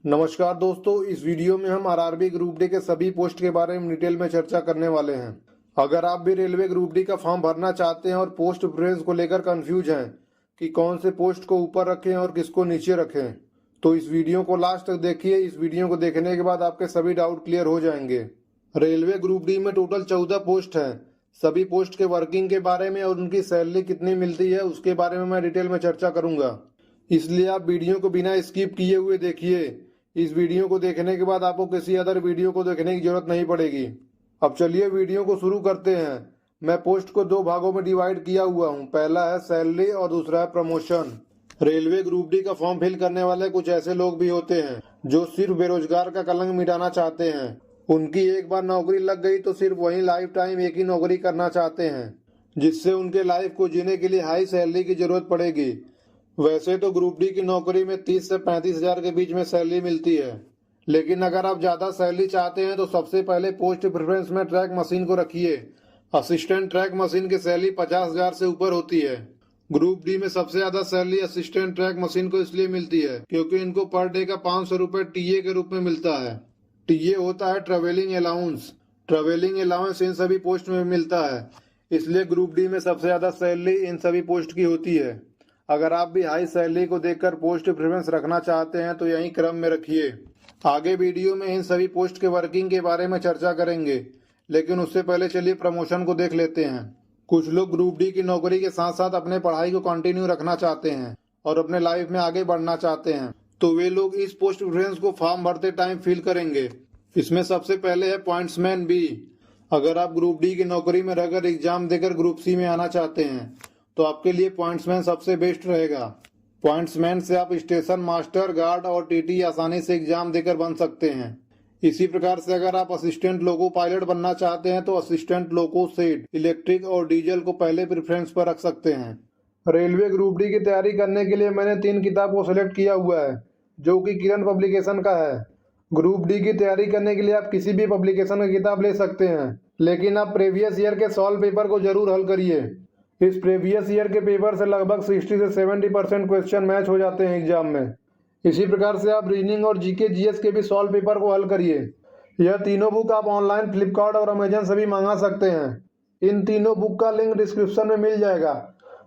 नमस्कार दोस्तों, इस वीडियो में हम आरआरबी ग्रुप डी के सभी पोस्ट के बारे में डिटेल में चर्चा करने वाले हैं। अगर आप भी रेलवे ग्रुप डी का फॉर्म भरना चाहते हैं और पोस्ट प्रेफरेंस को लेकर कंफ्यूज हैं कि कौन से पोस्ट को ऊपर रखें और किसको नीचे रखें, तो इस वीडियो को लास्ट तक देखिए। इस वीडियो को देखने के बाद आपके सभी डाउट क्लियर हो जाएंगे। रेलवे ग्रुप डी में टोटल 14 पोस्ट हैं। सभी पोस्ट के वर्किंग के बारे में और उनकी सैलरी कितनी मिलती है उसके बारे में मैं डिटेल में चर्चा करूंगा, इसलिए आप वीडियो को बिना स्किप किए हुए देखिए। इस वीडियो को देखने के बाद आपको किसी अदर वीडियो को देखने की जरूरत नहीं पड़ेगी। अब चलिए वीडियो को शुरू करते हैं। मैं पोस्ट को 2 भागों में डिवाइड किया हुआ हूं। पहला है सैलरी और दूसरा है प्रमोशन। रेलवे ग्रुप डी का फॉर्म फिल करने वाले कुछ ऐसे लोग भी होते हैं जो सिर्फ बेरोजगार का कलंक मिटाना चाहते हैं। उनकी एक बार नौकरी लग गई तो सिर्फ वही लाइफ टाइम एक ही नौकरी करना चाहते हैं, जिससे उनके लाइफ को जीने के लिए हाई सैलरी की जरूरत पड़ेगी। वैसे तो ग्रुप डी की नौकरी में 30 से 35 हजार के बीच में सैलरी मिलती है, लेकिन अगर आप ज्यादा सैलरी चाहते हैं तो सबसे पहले पोस्ट प्रेफरेंस में ट्रैक मशीन को रखिए। असिस्टेंट ट्रैक मशीन की सैलरी 50 हजार से ऊपर होती है। ग्रुप डी में सबसे ज्यादा सैलरी असिस्टेंट ट्रैक मशीन को इसलिए मिलती है क्योंकि इनको पर डे का 500 रुपए टीए के रूप में मिलता है। टीए होता है ट्रेवलिंग अलाउंस। ट्रेवलिंग अलाउंस इन सभी पोस्ट में मिलता है, इसलिए ग्रुप डी में सबसे ज्यादा सैलरी इन सभी पोस्ट की होती है। अगर आप भी हाई सैलरी को देखकर पोस्ट प्रेफरेंस रखना चाहते हैं तो यही क्रम में रखिए। आगे वीडियो में इन सभी पोस्ट के वर्किंग के बारे में चर्चा करेंगे, लेकिन उससे पहले चलिए प्रमोशन को देख लेते हैं। कुछ लोग ग्रुप डी की नौकरी के साथ साथ अपने पढ़ाई को कंटिन्यू रखना चाहते हैं और अपने लाइफ में आगे बढ़ना चाहते हैं, तो वे लोग इस पोस्ट प्रेफरेंस को फॉर्म भरते टाइम फिल करेंगे। इसमें सबसे पहले है पॉइंट्समैन बी। अगर आप ग्रुप डी की नौकरी में रहकर एग्जाम देकर ग्रुप सी में आना चाहते हैं तो आपके लिए पॉइंट्समैन सबसे बेस्ट रहेगा। पॉइंट्समैन से आप स्टेशन मास्टर, गार्ड और टीटी आसानी से एग्जाम देकर बन सकते हैं। इसी प्रकार से अगर आप असिस्टेंट लोको पायलट बनना चाहते हैं तो असिस्टेंट लोको सेड, इलेक्ट्रिक और डीजल को पहले प्रेफरेंस पर रख सकते हैं। रेलवे ग्रुप डी की तैयारी करने के लिए मैंने 3 किताब को सिलेक्ट किया हुआ है, जो कि किरण पब्लिकेशन का है। ग्रुप डी की तैयारी करने के लिए आप किसी भी पब्लिकेशन की किताब ले सकते हैं, लेकिन आप प्रीवियस ईयर के सॉल्व पेपर को जरूर हल करिए। इस प्रीवियस ईयर के पेपर से लगभग 60 से 70% क्वेश्चन मैच हो जाते हैं एग्जाम में। इसी प्रकार से आप रीजनिंग और जीके जीएस के भी सॉल्व पेपर को हल करिए। यह तीनों बुक आप ऑनलाइन फ्लिपकार्ट और अमेजन से भी मंगा सकते हैं। इन तीनों बुक का लिंक डिस्क्रिप्शन में मिल जाएगा,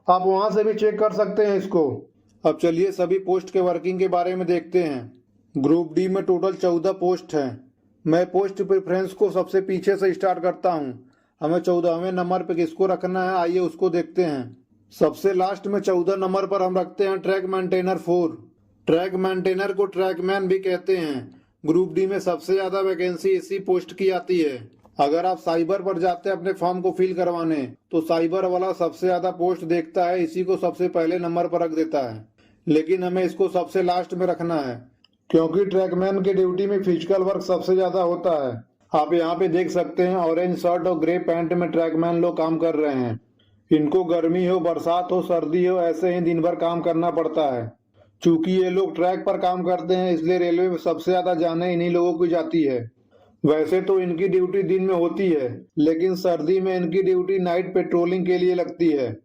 आप वहां से भी चेक कर सकते हैं इसको। अब चलिए सभी पोस्ट के वर्किंग के बारे में देखते हैं। ग्रुप डी में टोटल 14 पोस्ट हैं। मैं पोस्ट प्रेफरेंस को सबसे पीछे से स्टार्ट करता हूँ। हमें 14वें नंबर पे किसको रखना है, आइए उसको देखते हैं। सबसे लास्ट में 14 नंबर पर हम रखते हैं ट्रैक मेंटेनर 4। ट्रैक मेंटेनर को ट्रैकमैन भी कहते हैं। ग्रुप डी में सबसे ज्यादा वैकेंसी इसी पोस्ट की आती है। अगर आप साइबर पर जाते हैं अपने फॉर्म को फिल करवाने, तो साइबर वाला सबसे ज्यादा पोस्ट देखता है, इसी को सबसे पहले नंबर पर रख देता है। लेकिन हमें इसको सबसे लास्ट में रखना है क्योंकि ट्रैकमैन की ड्यूटी में फिजिकल वर्क सबसे ज्यादा होता है। आप यहाँ पे देख सकते हैं ऑरेंज शर्ट और ग्रे पैंट में ट्रैकमैन लोग काम कर रहे हैं। इनको गर्मी हो, बरसात हो, सर्दी हो, ऐसे ही दिन भर काम करना पड़ता है। चूंकि ये लोग ट्रैक पर काम करते हैं, इसलिए रेलवे में सबसे ज्यादा जाने इन्हीं लोगों की जाती है। वैसे तो इनकी ड्यूटी दिन में होती है, लेकिन सर्दी में इनकी ड्यूटी नाइट पेट्रोलिंग के लिए लगती है,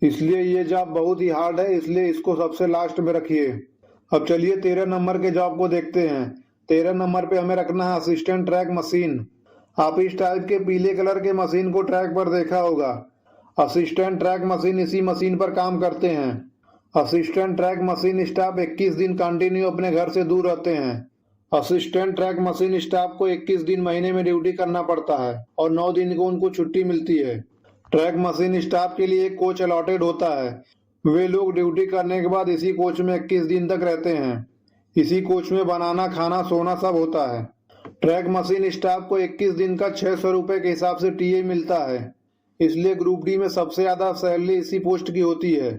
इसलिए ये जॉब बहुत ही हार्ड है, इसलिए इसको सबसे लास्ट में रखिए। अब चलिए 13 नंबर के जॉब को देखते हैं। 13 नंबर पे हमें रखना है असिस्टेंट ट्रैक मशीन। आप इस टाइप के पीले कलर के मशीन को ट्रैक पर देखा होगा। असिस्टेंट ट्रैक मशीन इसी मशीन पर काम करते हैं। असिस्टेंट ट्रैक मशीन स्टाफ 21 दिन कंटिन्यू अपने घर से दूर रहते हैं। असिस्टेंट ट्रैक मशीन स्टाफ को 21 दिन महीने में ड्यूटी करना पड़ता है और 9 दिन को उनको छुट्टी मिलती है। ट्रैक मशीन स्टाफ के लिए एक कोच अलॉटेड होता है। वे लोग ड्यूटी करने के बाद इसी कोच में 21 दिन तक रहते हैं। इसी कोच में बनाना, खाना, सोना सब होता है। ट्रैक मशीन स्टाफ को 21 दिन का 600 रुपए के हिसाब से टीए मिलता है, इसलिए ग्रुप डी में सबसे ज्यादा सैलरी इसी पोस्ट की होती है।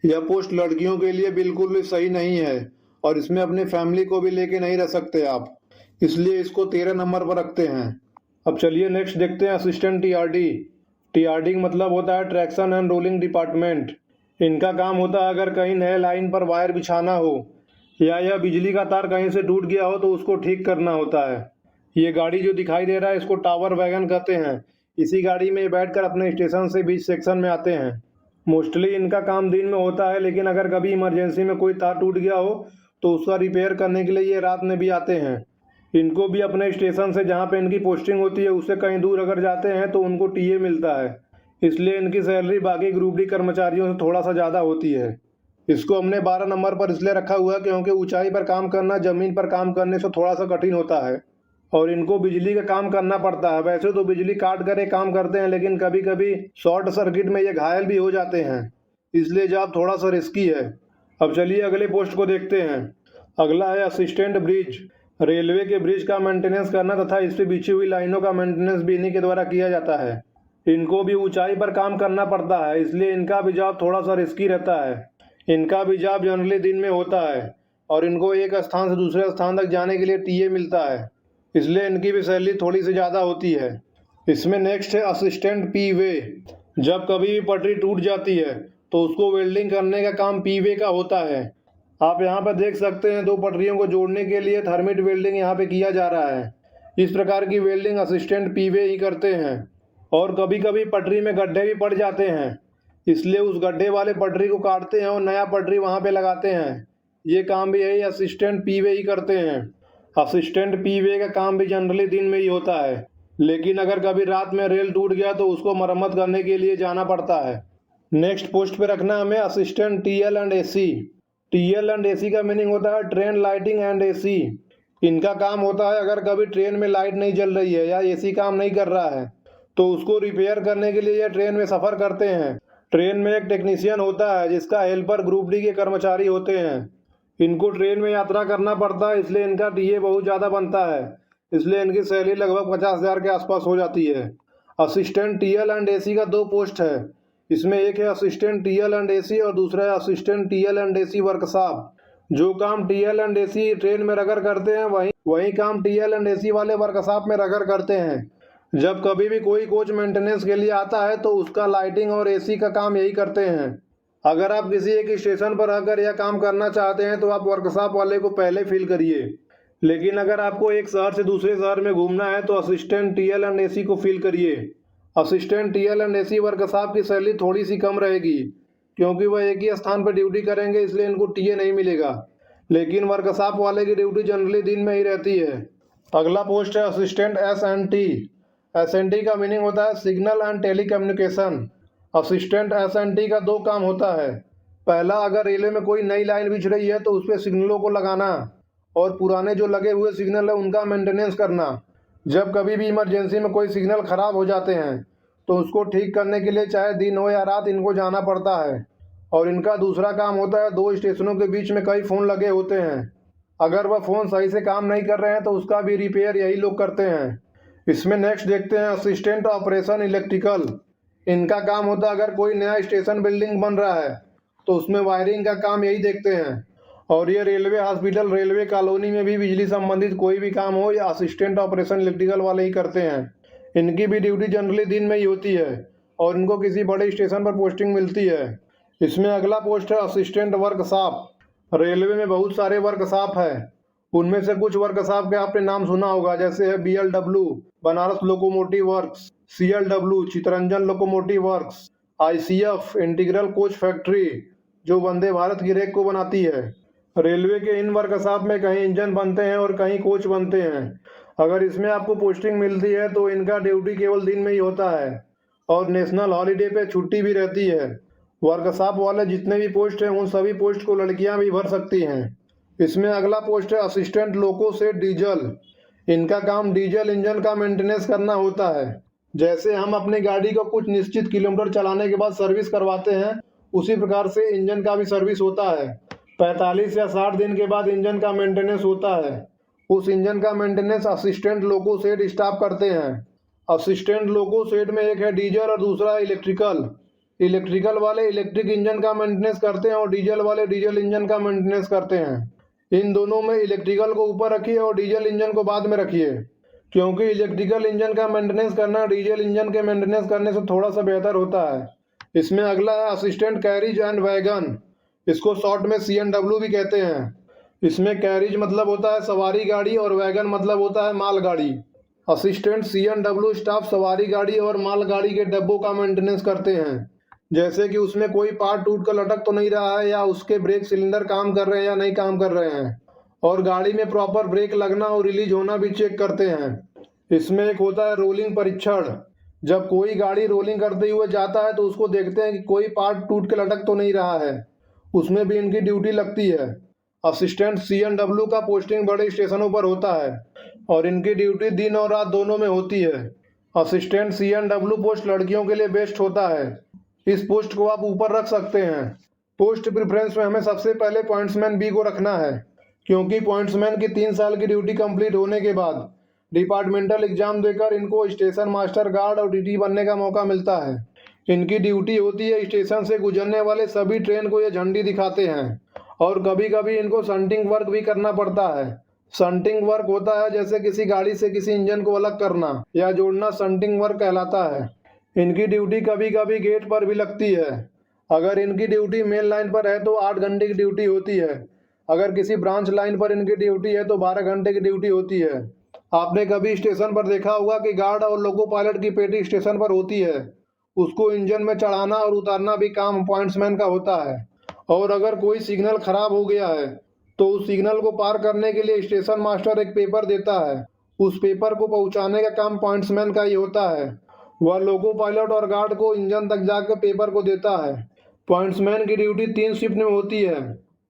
यह पोस्ट लड़कियों के लिए बिल्कुल भी सही नहीं है और इसमें अपनी फैमिली को भी लेके नहीं रह सकते आप, इसलिए इसको 13 नंबर पर रखते हैं। अब चलिए नेक्स्ट देखते हैं असिस्टेंट टीआरडी। टीआरडी का मतलब होता है ट्रैक्शन एंड रोलिंग डिपार्टमेंट। इनका काम होता है अगर कहीं नए लाइन पर वायर बिछाना हो या यह बिजली का तार कहीं से टूट गया हो तो उसको ठीक करना होता है। ये गाड़ी जो दिखाई दे रहा है इसको टावर वैगन कहते हैं। इसी गाड़ी में बैठकर अपने स्टेशन से बीच सेक्शन में आते हैं। मोस्टली इनका काम दिन में होता है, लेकिन अगर कभी इमरजेंसी में कोई तार टूट गया हो तो उसका रिपेयर करने के लिए ये रात में भी आते हैं। इनको भी अपने स्टेशन से जहाँ पे इनकी पोस्टिंग होती है उससे कहीं दूर अगर जाते हैं तो उनको टीए मिलता है, इसलिए इनकी सैलरी बाकी ग्रुप डी कर्मचारियों से थोड़ा सा ज़्यादा होती है। इसको हमने 12 नंबर पर इसलिए रखा हुआ है क्योंकि ऊंचाई पर काम करना ज़मीन पर काम करने से थोड़ा सा कठिन होता है और इनको बिजली का काम करना पड़ता है। वैसे तो बिजली काट कर काम करते हैं, लेकिन कभी कभी शॉर्ट सर्किट में ये घायल भी हो जाते हैं, इसलिए जॉब थोड़ा सा रिस्की है। अब चलिए अगले पोस्ट को देखते हैं। अगला है असिस्टेंट ब्रिज। रेलवे के ब्रिज का मेंटेनेंस करना तथा इस पे बिछी हुई लाइनों का मेंटेनेंस भी इन्हीं के द्वारा किया जाता है। इनको भी ऊंचाई पर काम करना पड़ता है, इसलिए इनका भी जॉब थोड़ा सा रिस्की रहता है। इनका भी जॉब जनरली दिन में होता है और इनको एक स्थान से दूसरे स्थान तक जाने के लिए टीए मिलता है, इसलिए इनकी भी सैलरी थोड़ी सी ज़्यादा होती है। इसमें नेक्स्ट है असिस्टेंट पी वे। जब कभी भी पटरी टूट जाती है तो उसको वेल्डिंग करने का काम पी वे का होता है। आप यहाँ पर देख सकते हैं 2 पटरियों को जोड़ने के लिए थर्मिट वेल्डिंग यहाँ पे किया जा रहा है। इस प्रकार की वेल्डिंग असिस्टेंट पी वे ही करते हैं। और कभी कभी पटरी में गड्ढे भी पड़ जाते हैं, इसलिए उस गड्ढे वाले पटरी को काटते हैं और नया पटरी वहाँ पे लगाते हैं। ये काम भी यही असिस्टेंट पी वे ही करते हैं। असिस्टेंट पी वे का काम भी जनरली दिन में ही होता है, लेकिन अगर कभी रात में रेल टूट गया तो उसको मरम्मत करने के लिए जाना पड़ता है। नेक्स्ट पोस्ट पे रखना हमें assistant TL and AC. TL and AC का मीनिंग होता है ट्रेन लाइटिंग एंड एसी। इनका काम होता है अगर कभी ट्रेन में लाइट नहीं जल रही है या एसी काम नहीं कर रहा है तो उसको रिपेयर करने के लिए ये ट्रेन में सफ़र करते हैं। ट्रेन में एक टेक्नीशियन होता है जिसका हेल्पर ग्रुप डी के कर्मचारी होते हैं। इनको ट्रेन में यात्रा करना पड़ता है, इसलिए इनका टीए बहुत ज़्यादा बनता है, इसलिए इनकी सैलरी लगभग 50,000 के आसपास हो जाती है। असिस्टेंट टीएल एंड एसी का 2 पोस्ट है। इसमें एक है असिस्टेंट टीएल एंड एसी और दूसरा है assistant TL and AC workshop. जो काम टीएल एंड एसी ट्रेन में रगड़ करते हैं वही काम टीएल एंड एसी वाले वर्कशॉप में रगड़ करते हैं। जब कभी भी कोई कोच मेंटेनेंस के लिए आता है तो उसका लाइटिंग और एसी का काम यही करते हैं। अगर आप किसी एक स्टेशन पर रहकर यह काम करना चाहते हैं तो आप वर्कशॉप वाले को पहले फिल करिए, लेकिन अगर आपको एक शहर से दूसरे शहर में घूमना है तो असिस्टेंट टीएल एंड एसी को फिल करिए। Assistant TL and AC workshop की सैलरी थोड़ी सी कम रहेगी क्योंकि वह एक ही स्थान पर ड्यूटी करेंगे, इसलिए इनको टीए नहीं मिलेगा, लेकिन वर्कशॉप वाले की ड्यूटी जनरली दिन में ही रहती है। अगला पोस्ट है असिस्टेंट एस&टी। एस&टी का मीनिंग होता है सिग्नल एंड टेलीकम्युनिकेशन। असिस्टेंट एस&टी का 2 काम होता है। पहला, अगर रेलवे में कोई नई लाइन बिछ रही है तो उस पर सिग्नलों को लगाना और पुराने जो लगे हुए सिग्नल है उनका मेंटेनेंस करना। जब कभी भी इमरजेंसी में कोई सिग्नल खराब हो जाते हैं तो उसको ठीक करने के लिए चाहे दिन हो या रात इनको जाना पड़ता है। और इनका दूसरा काम होता है 2 स्टेशनों के बीच में कई फ़ोन लगे होते हैं, अगर वह फ़ोन सही से काम नहीं कर रहे हैं तो उसका भी रिपेयर यही लोग करते हैं। इसमें नेक्स्ट देखते हैं असिस्टेंट ऑपरेशन इलेक्ट्रिकल। इनका काम होता है अगर कोई नया स्टेशन बिल्डिंग बन रहा है तो उसमें वायरिंग का काम यही देखते हैं। और ये रेलवे हॉस्पिटल, रेलवे कॉलोनी में भी बिजली संबंधित कोई भी काम हो या असिस्टेंट ऑपरेशन इलेक्ट्रिकल वाले ही करते हैं। इनकी भी ड्यूटी जनरली दिन में ही होती है और इनको किसी बड़े स्टेशन पर पोस्टिंग मिलती है। इसमें अगला पोस्ट है असिस्टेंट वर्कशॉप। रेलवे में बहुत सारे वर्कशॉप है, उनमें से कुछ वर्कशॉप के आपने नाम सुना होगा, जैसे है BLW Banaras locomotive works, CLW Chittaranjan locomotive works, ICF integral coach factory जो वंदे भारत की रेक को बनाती है। रेलवे के इन वर्कशॉप में कहीं इंजन बनते हैं और कहीं कोच बनते हैं। अगर इसमें आपको पोस्टिंग मिलती है तो इनका ड्यूटी केवल दिन में ही होता है और नेशनल हॉलीडे पे छुट्टी भी रहती है। वर्कशॉप वाले जितने भी पोस्ट हैं उन सभी पोस्ट को लड़कियां भी भर सकती हैं। इसमें अगला पोस्ट है असिस्टेंट लोको से डीजल। इनका काम डीजल इंजन का मेंटेनेंस करना होता है। जैसे हम अपनी गाड़ी को कुछ निश्चित किलोमीटर चलाने के बाद सर्विस करवाते हैं, उसी प्रकार से इंजन का भी सर्विस होता है। 45 या 60 दिन के बाद इंजन का मेंटेनेंस होता है। उस इंजन का maintenance assistant loco set staff करते हैं। असिस्टेंट लोको सेट में एक है डीजल और दूसरा है इलेक्ट्रिकल। इलेक्ट्रिकल वाले इलेक्ट्रिक इंजन का मेंटेनेंस करते हैं और डीजल वाले डीजल इंजन का मेंटेनेंस करते हैं। इन दोनों में इलेक्ट्रिकल को ऊपर रखिए और डीजल इंजन को बाद में रखिए, क्योंकि इलेक्ट्रिकल इंजन का मेंटेनेंस करना डीजल इंजन के मेंटेनेंस करने से थोड़ा सा बेहतर होता है। इसमें अगला है असिस्टेंट कैरिज एंड वैगन। इसको शॉर्ट में CNW भी कहते हैं। इसमें कैरिज मतलब होता है सवारी गाड़ी और वैगन मतलब होता है माल गाड़ी। असिस्टेंट CNW स्टाफ सवारी गाड़ी और माल गाड़ी के डब्बों का मेंटेनेंस करते हैं। जैसे कि उसमें कोई पार्ट टूट कर लटक तो नहीं रहा है, या उसके ब्रेक सिलेंडर काम कर रहे हैं या नहीं काम कर रहे हैं, और गाड़ी में प्रॉपर ब्रेक लगना और रिलीज होना भी चेक करते हैं। इसमें एक होता है रोलिंग परीक्षण। जब कोई गाड़ी रोलिंग करते हुए जाता है तो उसको देखते हैं कि कोई पार्ट टूट के लटक तो नहीं रहा है, उसमें भी इनकी ड्यूटी लगती है। असिस्टेंट CNW का पोस्टिंग बड़े स्टेशनों पर होता है और इनकी ड्यूटी दिन और रात दोनों में होती है। असिस्टेंट CNW पोस्ट लड़कियों के लिए बेस्ट होता है। इस पोस्ट को आप ऊपर रख सकते हैं। पोस्ट प्रेफरेंस में हमें सबसे पहले पॉइंट्समैन बी को रखना है, क्योंकि पॉइंट्समैन की 3 साल की ड्यूटी कंप्लीट होने के बाद डिपार्टमेंटल एग्जाम देकर इनको स्टेशन मास्टर गार्ड और DT बनने का मौका मिलता है। इनकी ड्यूटी होती है स्टेशन से गुजरने वाले सभी ट्रेन को ये झंडी दिखाते हैं, और कभी कभी इनको शंटिंग वर्क भी करना पड़ता है। शंटिंग वर्क होता है जैसे किसी गाड़ी से किसी इंजन को अलग करना या जोड़ना, शंटिंग वर्क कहलाता है। इनकी ड्यूटी कभी कभी गेट पर भी लगती है। अगर इनकी ड्यूटी मेन लाइन पर है तो 8 घंटे की ड्यूटी होती है। अगर किसी ब्रांच लाइन पर इनकी ड्यूटी है तो 12 घंटे की ड्यूटी होती है। आपने कभी स्टेशन पर देखा होगा कि गार्ड और लोको पायलट की पेटी स्टेशन पर होती है, उसको इंजन में चढ़ाना और उतारना भी काम पॉइंट्समैन का होता है। और अगर कोई सिग्नल खराब हो गया है तो उस सिग्नल को पार करने के लिए स्टेशन मास्टर एक पेपर देता है। उस पेपर को पहुंचाने का काम पॉइंट्समैन का ही होता है। वह लोको पायलट और गार्ड को इंजन तक जाकर पेपर को देता है। पॉइंट्समैन की ड्यूटी 3 शिफ्ट में होती है।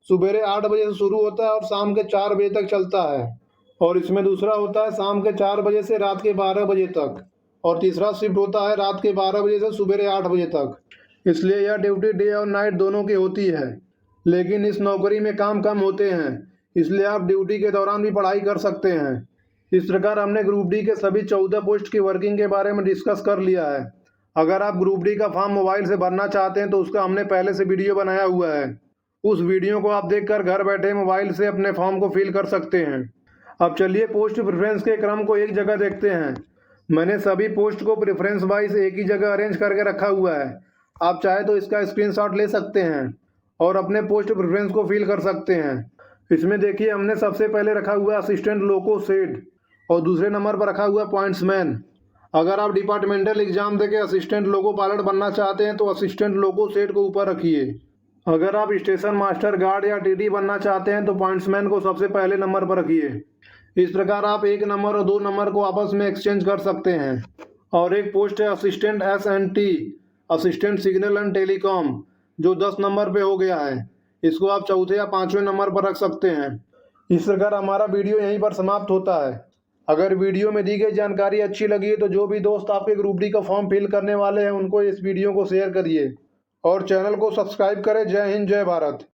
सुबह 8 बजे से शुरू होता है और शाम के 4 बजे तक चलता है। और इसमें दूसरा होता है शाम के 4 बजे से रात के 12 बजे तक, और तीसरा शिफ्ट होता है रात के 12 बजे से सुबह 8 बजे तक। इसलिए यह ड्यूटी डे और नाइट दोनों की होती है। लेकिन इस नौकरी में काम कम होते हैं, इसलिए आप ड्यूटी के दौरान भी पढ़ाई कर सकते हैं। इस प्रकार हमने ग्रुप डी के सभी 14 पोस्ट की वर्किंग के बारे में डिस्कस कर लिया है। अगर आप ग्रुप डी का फॉर्म मोबाइल से भरना चाहते हैं तो उसका हमने पहले से वीडियो बनाया हुआ है। उस वीडियो को आप देखकर घर बैठे मोबाइल से अपने फॉर्म को फिल कर सकते हैं। अब चलिए पोस्ट प्रेफरेंस के क्रम को एक जगह देखते हैं। मैंने सभी पोस्ट को प्रेफरेंस वाइज एक ही जगह अरेंज करके रखा हुआ है। आप चाहे तो इसका स्क्रीनशॉट ले सकते हैं और अपने पोस्ट प्रेफरेंस को फिल कर सकते हैं। इसमें देखिए हमने सबसे पहले रखा हुआ असिस्टेंट लोको सेट और दूसरे नंबर पर रखा हुआ पॉइंट्समैन। अगर आप डिपार्टमेंटल एग्जाम देके असिस्टेंट लोको पायलट बनना चाहते हैं तो असिस्टेंट लोको सेट को ऊपर रखिए। अगर आप स्टेशन मास्टर गार्ड या TT बनना चाहते हैं तो पॉइंट्समैन को सबसे पहले नंबर पर रखिए। इस प्रकार आप 1 नंबर और 2 नंबर को आपस में एक्सचेंज कर सकते हैं। और एक पोस्ट है assistant SNT, assistant signal and telecom, जो 10 नंबर पे हो गया है। इसको आप चौथे या 5वें नंबर पर रख सकते हैं। इस प्रकार हमारा वीडियो यहीं पर समाप्त होता है। अगर वीडियो में दी गई जानकारी अच्छी लगी है तो जो भी दोस्त आपके ग्रुप डी का फॉर्म फिल करने वाले हैं उनको इस वीडियो को शेयर करिए और चैनल को सब्सक्राइब करें। जय हिंद, जय भारत।